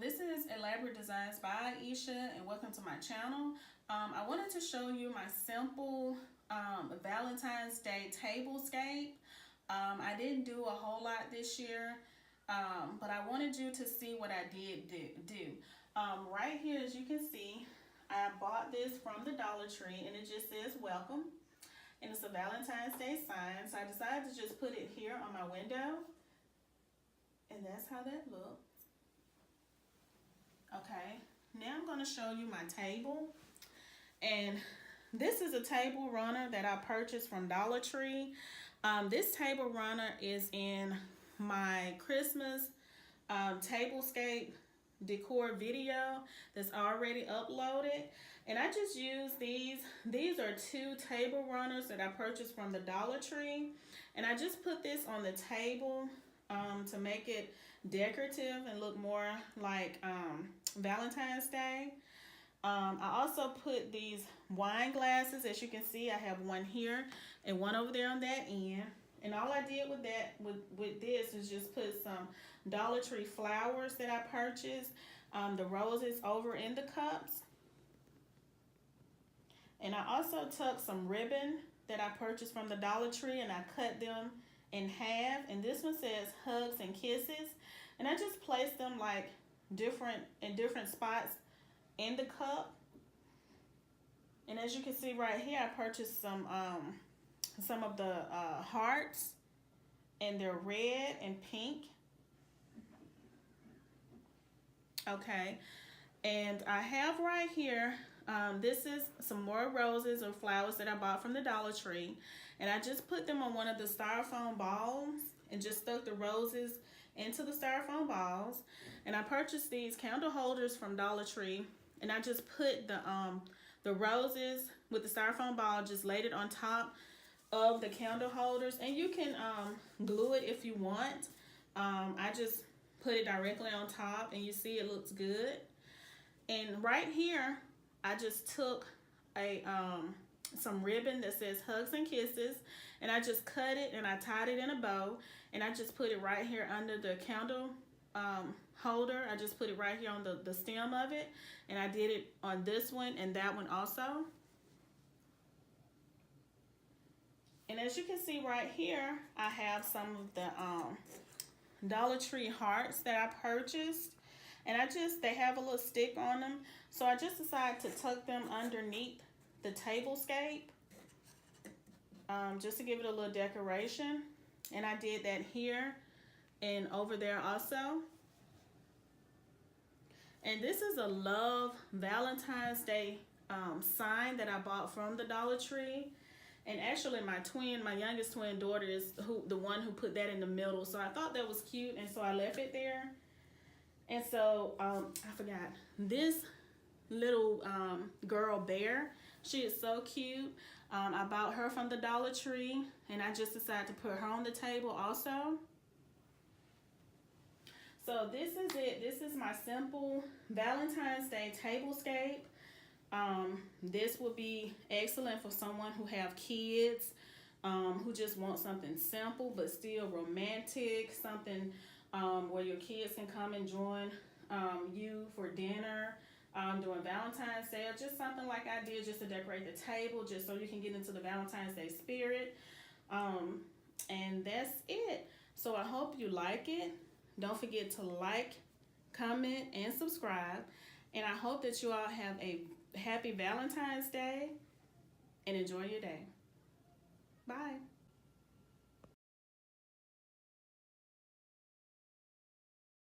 This is Elaborate Designs by Ieasha, and welcome to my channel. I wanted to show you my simple Valentine's Day tablescape. I didn't do a whole lot this year, but I wanted you to see what I did do. Right here, as you can see, I bought this from the Dollar Tree, and it just says welcome, and it's a Valentine's Day sign. So I decided to just put it here on my window, and that's how that looks. Okay, now I'm going to show you my table, and this is a table runner that I purchased from Dollar Tree. This table runner is in my Christmas Tablescape decor video that's already uploaded, and I just use these. These are 2 table runners that I purchased from the Dollar Tree, and I just put this on the table to make it decorative and look more like Valentine's Day. I also put these wine glasses. As you can see, I have one here and one over there on that end. And all I did with that, with this, is just put some Dollar Tree flowers that I purchased, the roses over in the cups. And I also took some ribbon that I purchased from the Dollar Tree, and I cut them in half. And this one says hugs and kisses. And I just placed them like in different spots in the cup. And as you can see right here, I purchased some of the hearts, and they're red and pink. Okay, and I have right here, this is some more roses or flowers that I bought from the Dollar Tree, and I just put them on one of the styrofoam balls and just stuck the roses into the styrofoam balls. And I purchased these candle holders from Dollar Tree, and I just put the roses with the styrofoam ball, just laid it on top of the candle holders, and you can glue it if you want. I just put it directly on top, and you see it looks good. And right here, I just took a some ribbon that says hugs and kisses, and I just cut it and I tied it in a bow, and I just put it right here under the candle holder. I just put it right here on the stem of it, and I did it on this one and that one also. And as you can see right here, I have some of the Dollar Tree hearts that I purchased, and they have a little stick on them, so I just decided to tuck them underneath the tablescape, just to give it a little decoration. And I did that here and over there also. And this is a Love Valentine's Day sign that I bought from the Dollar Tree. And actually my youngest twin daughter is the one who put that in the middle. So I thought that was cute, and so I left it there. And so I forgot, this little girl bear, she is so cute. I bought her from the Dollar Tree, and I just decided to put her on the table also. So this is it. This is my simple Valentine's Day tablescape. This would be excellent for someone who have kids, who just want something simple but still romantic, something where your kids can come and join you for dinner during Valentine's Day, or just something like I did just to decorate the table, just so you can get into the Valentine's Day spirit. And that's it. So I hope you like it. Don't forget to like, comment, and subscribe. And I hope that you all have a happy Valentine's Day and enjoy your day. Bye.